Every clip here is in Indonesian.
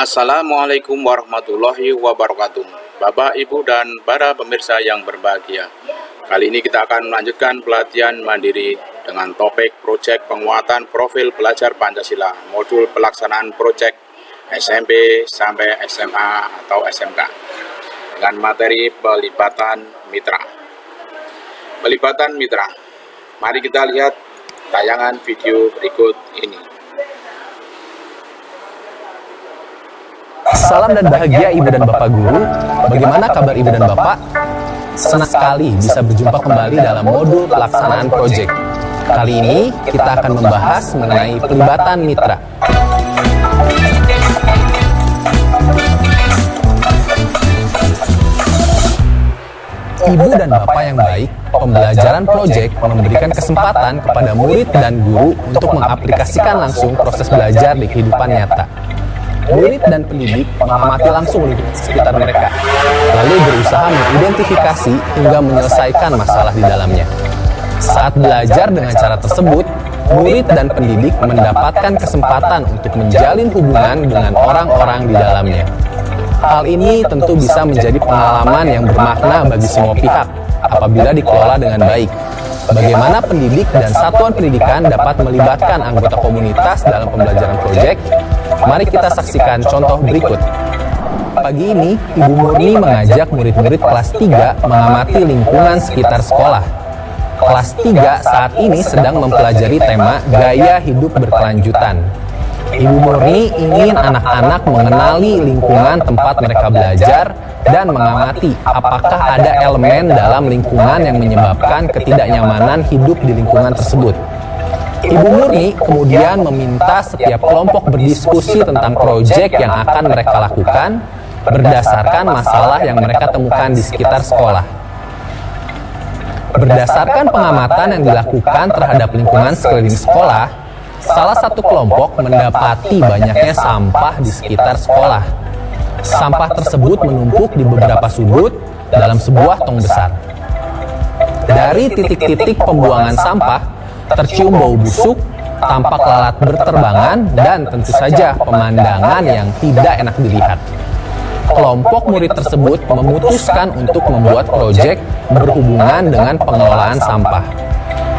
Assalamualaikum warahmatullahi wabarakatuh. Bapak, Ibu, dan para pemirsa yang berbahagia. Kali ini kita akan melanjutkan pelatihan mandiri dengan topik proyek penguatan profil belajar Pancasila, modul pelaksanaan proyek SMP sampai SMA atau SMK dengan materi pelibatan mitra. Pelibatan mitra. Mari kita lihat tayangan video berikut ini. Salam dan bahagia Ibu dan Bapak Guru. Bagaimana kabar Ibu dan Bapak? Senang sekali bisa berjumpa kembali dalam modul pelaksanaan proyek. Kali ini kita akan membahas mengenai pelibatan mitra. Ibu dan Bapak yang baik, pembelajaran proyek memberikan kesempatan kepada murid dan guru untuk mengaplikasikan langsung proses belajar di kehidupan nyata. Murid dan pendidik mengamati langsung lingkungan sekitar mereka, lalu berusaha mengidentifikasi hingga menyelesaikan masalah di dalamnya. Saat belajar dengan cara tersebut, murid dan pendidik mendapatkan kesempatan untuk menjalin hubungan dengan orang-orang di dalamnya. Hal ini tentu bisa menjadi pengalaman yang bermakna bagi semua pihak apabila dikelola dengan baik. Bagaimana pendidik dan satuan pendidikan dapat melibatkan anggota komunitas dalam pembelajaran proyek? Mari kita saksikan contoh berikut. Pagi ini, Ibu Murni mengajak murid-murid kelas 3 mengamati lingkungan sekitar sekolah. Kelas 3 saat ini sedang mempelajari tema gaya hidup berkelanjutan. Ibu Murni ingin anak-anak mengenali lingkungan tempat mereka belajar dan mengamati apakah ada elemen dalam lingkungan yang menyebabkan ketidaknyamanan hidup di lingkungan tersebut. Ibu Murni kemudian meminta setiap kelompok berdiskusi tentang proyek yang akan mereka lakukan berdasarkan masalah yang mereka temukan di sekitar sekolah. Berdasarkan pengamatan yang dilakukan terhadap lingkungan sekeliling sekolah, salah satu kelompok mendapati banyaknya sampah di sekitar sekolah. Sampah tersebut menumpuk di beberapa sudut dalam sebuah tong besar. Dari titik-titik pembuangan sampah, tercium bau busuk, tampak lalat berterbangan, dan tentu saja pemandangan yang tidak enak dilihat. Kelompok murid tersebut memutuskan untuk membuat proyek berhubungan dengan pengelolaan sampah.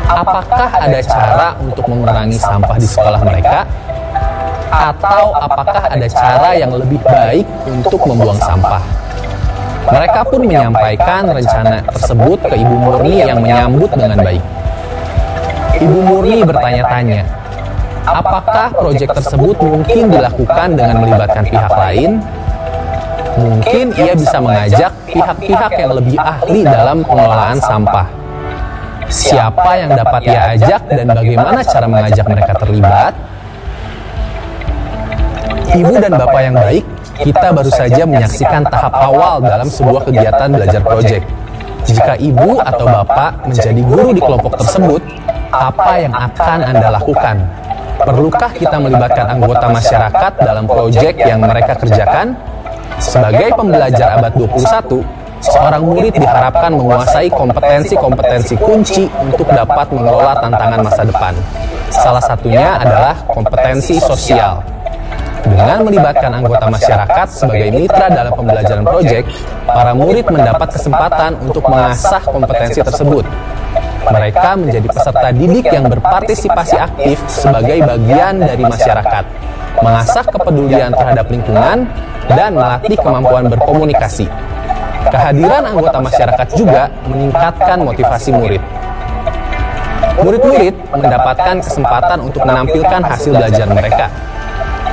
Apakah ada cara untuk mengurangi sampah di sekolah mereka? Atau apakah ada cara yang lebih baik untuk membuang sampah? Mereka pun menyampaikan rencana tersebut ke Ibu Murni yang menyambut dengan baik. Ibu Murni bertanya-tanya, apakah proyek tersebut mungkin dilakukan dengan melibatkan pihak lain? Mungkin ia bisa mengajak pihak-pihak yang lebih ahli dalam pengelolaan sampah. Siapa yang dapat ia ajak dan bagaimana cara mengajak mereka terlibat? Ibu dan Bapak yang baik, kita baru saja menyaksikan tahap awal dalam sebuah kegiatan belajar proyek. Jika Ibu atau Bapak menjadi guru di kelompok tersebut, apa yang akan Anda lakukan? Perlukah kita melibatkan anggota masyarakat dalam proyek yang mereka kerjakan? Sebagai pembelajar abad 21, seorang murid diharapkan menguasai kompetensi-kompetensi kunci untuk dapat mengelola tantangan masa depan. Salah satunya adalah kompetensi sosial. Dengan melibatkan anggota masyarakat sebagai mitra dalam pembelajaran proyek, para murid mendapat kesempatan untuk mengasah kompetensi tersebut. Mereka menjadi peserta didik yang berpartisipasi aktif sebagai bagian dari masyarakat, mengasah kepedulian terhadap lingkungan, dan melatih kemampuan berkomunikasi. Kehadiran anggota masyarakat juga meningkatkan motivasi murid. Murid-murid mendapatkan kesempatan untuk menampilkan hasil belajar mereka.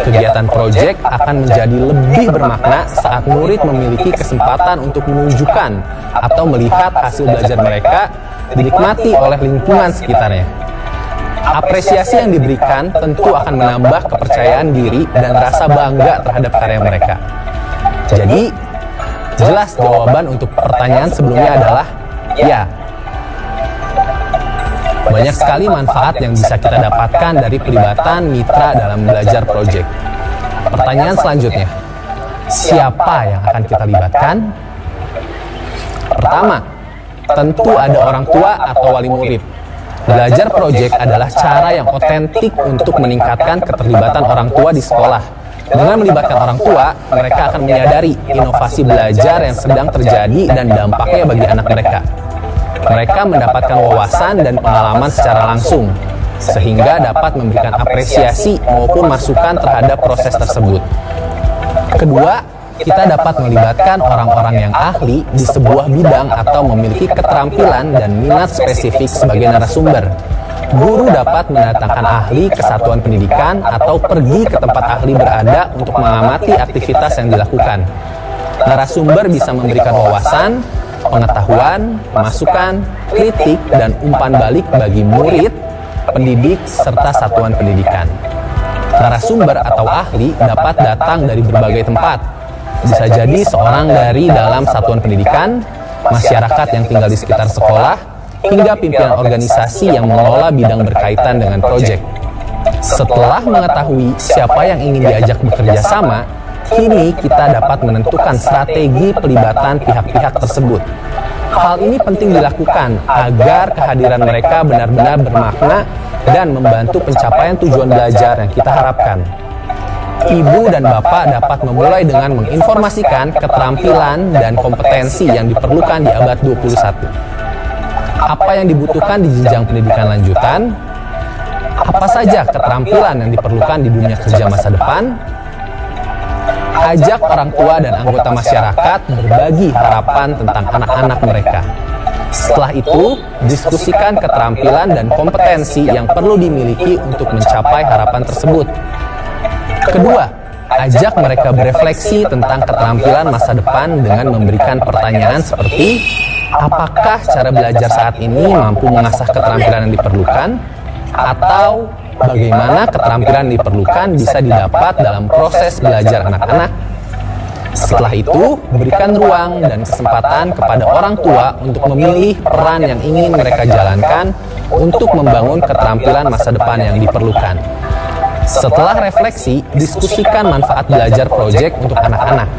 Kegiatan proyek akan menjadi lebih bermakna saat murid memiliki kesempatan untuk menunjukkan atau melihat hasil belajar mereka dinikmati oleh lingkungan sekitarnya. Apresiasi yang diberikan tentu akan menambah kepercayaan diri dan rasa bangga terhadap karya mereka. Jadi, jelas jawaban untuk pertanyaan sebelumnya adalah ya. Banyak sekali manfaat yang bisa kita dapatkan dari pelibatan mitra dalam belajar proyek. Pertanyaan selanjutnya, siapa yang akan kita libatkan? Pertama, tentu ada orang tua atau wali murid. Belajar proyek adalah cara yang otentik untuk meningkatkan keterlibatan orang tua di sekolah. Dengan melibatkan orang tua, mereka akan menyadari inovasi belajar yang sedang terjadi dan dampaknya bagi anak mereka. Mereka mendapatkan wawasan dan pengalaman secara langsung, sehingga dapat memberikan apresiasi maupun masukan terhadap proses tersebut. Kedua, kita dapat melibatkan orang-orang yang ahli di sebuah bidang atau memiliki keterampilan dan minat spesifik sebagai narasumber. Guru dapat mendatangkan ahli ke satuan pendidikan atau pergi ke tempat ahli berada untuk mengamati aktivitas yang dilakukan. Narasumber bisa memberikan wawasan, pengetahuan, masukan, kritik, dan umpan balik bagi murid, pendidik, serta satuan pendidikan. Narasumber atau ahli dapat datang dari berbagai tempat. Bisa jadi seorang dari dalam satuan pendidikan, masyarakat yang tinggal di sekitar sekolah, hingga pimpinan organisasi yang mengelola bidang berkaitan dengan proyek. Setelah mengetahui siapa yang ingin diajak bekerja sama, kini kita dapat menentukan strategi pelibatan pihak-pihak tersebut. Hal ini penting dilakukan agar kehadiran mereka benar-benar bermakna dan membantu pencapaian tujuan belajar yang kita harapkan. Ibu dan bapak dapat memulai dengan menginformasikan keterampilan dan kompetensi yang diperlukan di abad 21. Apa yang dibutuhkan di jenjang pendidikan lanjutan, apa saja keterampilan yang diperlukan di dunia kerja masa depan. Ajak orang tua dan anggota masyarakat berbagi harapan tentang anak-anak mereka. Setelah itu, diskusikan keterampilan dan kompetensi yang perlu dimiliki untuk mencapai harapan tersebut. Kedua, ajak mereka berefleksi tentang keterampilan masa depan dengan memberikan pertanyaan seperti, apakah cara belajar saat ini mampu mengasah keterampilan yang diperlukan? Atau bagaimana keterampilan yang diperlukan bisa didapat dalam proses belajar anak-anak? Setelah itu, berikan ruang dan kesempatan kepada orang tua untuk memilih peran yang ingin mereka jalankan untuk membangun keterampilan masa depan yang diperlukan. Setelah refleksi, diskusikan manfaat belajar proyek untuk anak-anak.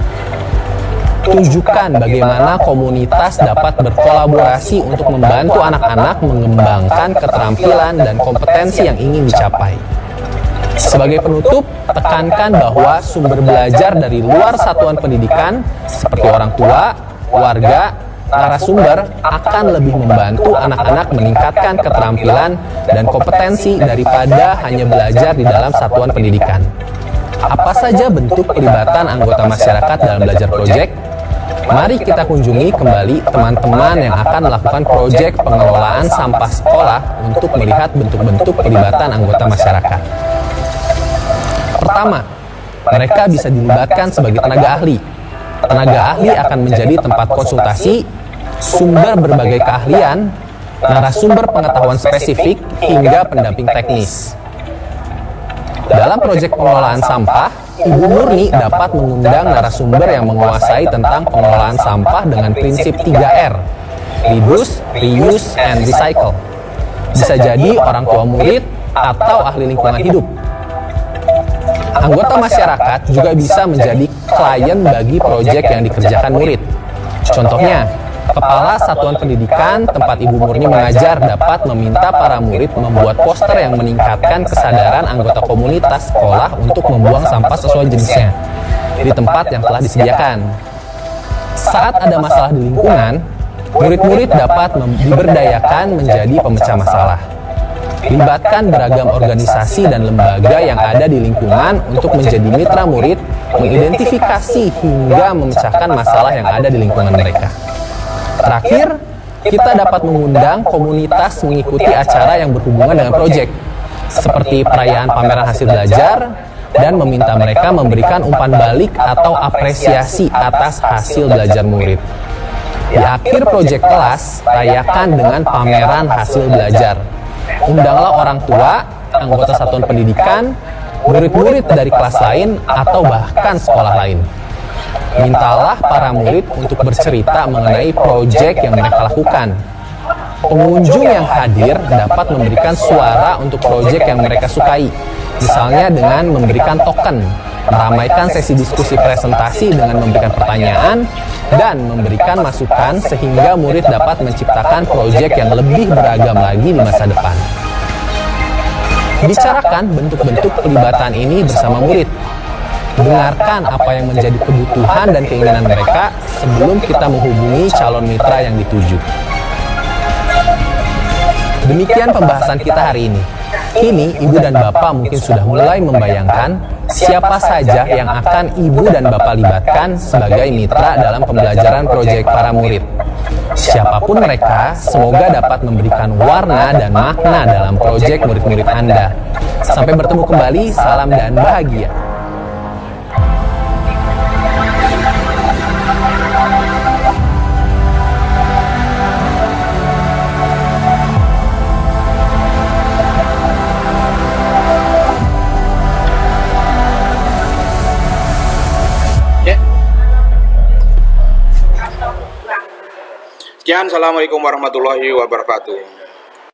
Tunjukkan bagaimana komunitas dapat berkolaborasi untuk membantu anak-anak mengembangkan keterampilan dan kompetensi yang ingin dicapai. Sebagai penutup, tekankan bahwa sumber belajar dari luar satuan pendidikan seperti orang tua, warga, narasumber akan lebih membantu anak-anak meningkatkan keterampilan dan kompetensi daripada hanya belajar di dalam satuan pendidikan. Apa saja bentuk pelibatan anggota masyarakat dalam belajar proyek? Mari kita kunjungi kembali teman-teman yang akan melakukan proyek pengelolaan sampah sekolah untuk melihat bentuk-bentuk pelibatan anggota masyarakat. Pertama, mereka bisa dilibatkan sebagai tenaga ahli. Tenaga ahli akan menjadi tempat konsultasi, sumber berbagai keahlian, narasumber pengetahuan spesifik, hingga pendamping teknis. Dalam proyek pengelolaan sampah, Ibu Murni dapat mengundang narasumber yang menguasai tentang pengelolaan sampah dengan prinsip 3R, reduce, reuse, and recycle. Bisa jadi orang tua murid atau ahli lingkungan hidup. Anggota masyarakat juga bisa menjadi klien bagi proyek yang dikerjakan murid. Contohnya, Kepala Satuan Pendidikan tempat Ibu Murni mengajar dapat meminta para murid membuat poster yang meningkatkan kesadaran anggota komunitas sekolah untuk membuang sampah sesuai jenisnya di tempat yang telah disediakan. Saat ada masalah di lingkungan, murid-murid dapat diberdayakan menjadi pemecah masalah. Libatkan beragam organisasi dan lembaga yang ada di lingkungan untuk menjadi mitra murid, mengidentifikasi hingga memecahkan masalah yang ada di lingkungan mereka. Terakhir, kita dapat mengundang komunitas mengikuti acara yang berhubungan dengan proyek, seperti perayaan pameran hasil belajar, dan meminta mereka memberikan umpan balik atau apresiasi atas hasil belajar murid. Di akhir proyek kelas, rayakan dengan pameran hasil belajar. Undanglah orang tua, anggota satuan pendidikan, murid-murid dari kelas lain, atau bahkan sekolah lain. Mintalah para murid untuk bercerita mengenai proyek yang mereka lakukan. Pengunjung yang hadir dapat memberikan suara untuk proyek yang mereka sukai, misalnya dengan memberikan token, meramaikan sesi diskusi presentasi dengan memberikan pertanyaan, dan memberikan masukan sehingga murid dapat menciptakan proyek yang lebih beragam lagi di masa depan. Bicarakan bentuk-bentuk pelibatan ini bersama murid. Dengarkan apa yang menjadi kebutuhan dan keinginan mereka sebelum kita menghubungi calon mitra yang dituju. Demikian pembahasan kita hari ini. Kini, Ibu dan Bapak mungkin sudah mulai membayangkan siapa saja yang akan Ibu dan Bapak libatkan sebagai mitra dalam pembelajaran proyek para murid. Siapapun mereka, semoga dapat memberikan warna dan makna dalam proyek murid-murid Anda. Sampai bertemu kembali, salam dan bahagia. Sekian, Assalamualaikum warahmatullahi wabarakatuh.